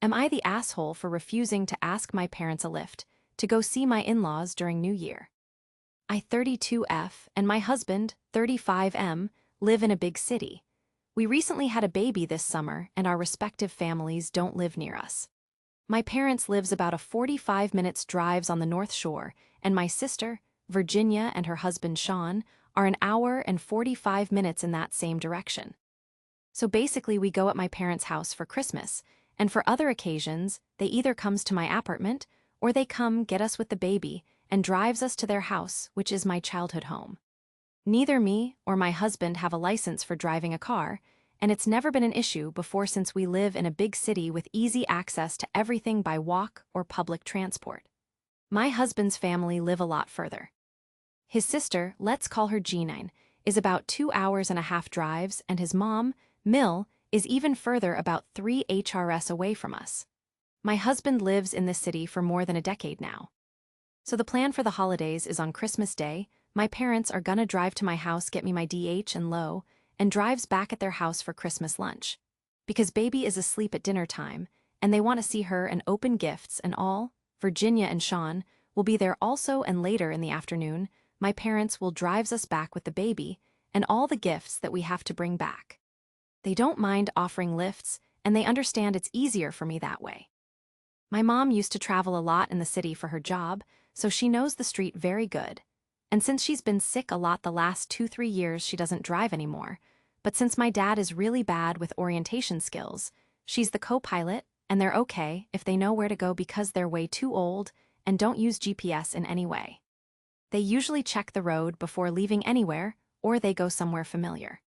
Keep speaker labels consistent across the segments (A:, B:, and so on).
A: Am I the asshole for refusing to ask my parents a lift to go see my in-laws during New Year? I 32F and my husband, 35M, live in a big city. We recently had a baby this summer and our respective families don't live near us. My parents lives about a 45 minutes drives on the North Shore, and my sister, Virginia, and her husband Sean are an hour and 45 minutes in that same direction. So basically we go at my parents' house for Christmas, and for other occasions, they either comes to my apartment or they come get us with the baby and drives us to their house, which is my childhood home. Neither me or my husband have a license for driving a car, and it's never been an issue before since we live in a big city with easy access to everything by walk or public transport. My husband's family live a lot further. His sister, let's call her G9, is about 2 hours and a half drives, and his mom, Mill, is even further about 3 HRS away from us. My husband lives in this city for more than a decade now. So the plan for the holidays is on Christmas Day, my parents are gonna drive to my house, get me my DH and low, and drives back at their house for Christmas lunch. Because baby is asleep at dinner time, and they want to see her and open gifts and all, Virginia and Sean will be there also, and later in the afternoon, my parents will drives us back with the baby and all the gifts that we have to bring back. They don't mind offering lifts, and they understand it's easier for me that way. My mom used to travel a lot in the city for her job, so she knows the street very good. And since she's been sick a lot the last 2-3 years, she doesn't drive anymore. But since my dad is really bad with orientation skills, she's the co-pilot, and they're okay if they know where to go because they're way too old and don't use GPS in any way. They usually check the road before leaving anywhere, or they go somewhere familiar.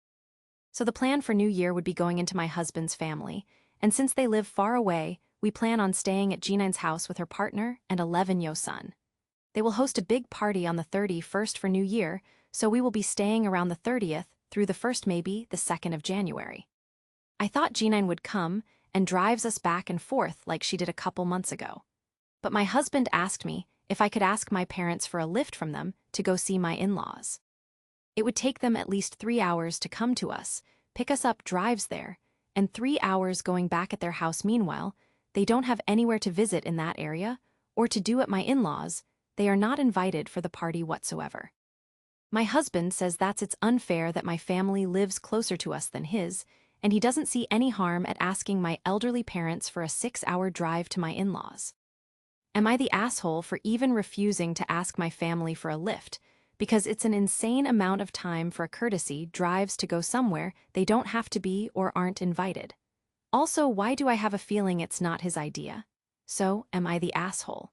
A: So the plan for New Year would be going into my husband's family, and since they live far away, we plan on staying at G9's house with her partner and 11-year son. They will host a big party on the 31st for New Year, so we will be staying around the 30th through the 1st, maybe the 2nd of January. I thought G9 would come and drives us back and forth like she did a couple months ago. But my husband asked me if I could ask my parents for a lift from them to go see my in-laws. It would take them at least 3 hours to come to us, pick us up drives there, and 3 hours going back at their house. Meanwhile, they don't have anywhere to visit in that area or to do at my in-laws. They are not invited for the party whatsoever. My husband says it's unfair that my family lives closer to us than his, and he doesn't see any harm at asking my elderly parents for a 6-hour drive to my in-laws. Am I the asshole for even refusing to ask my family for a lift, because it's an insane amount of time for a courtesy drives to go somewhere they don't have to be or aren't invited? Also, why do I have a feeling it's not his idea? So, am I the asshole?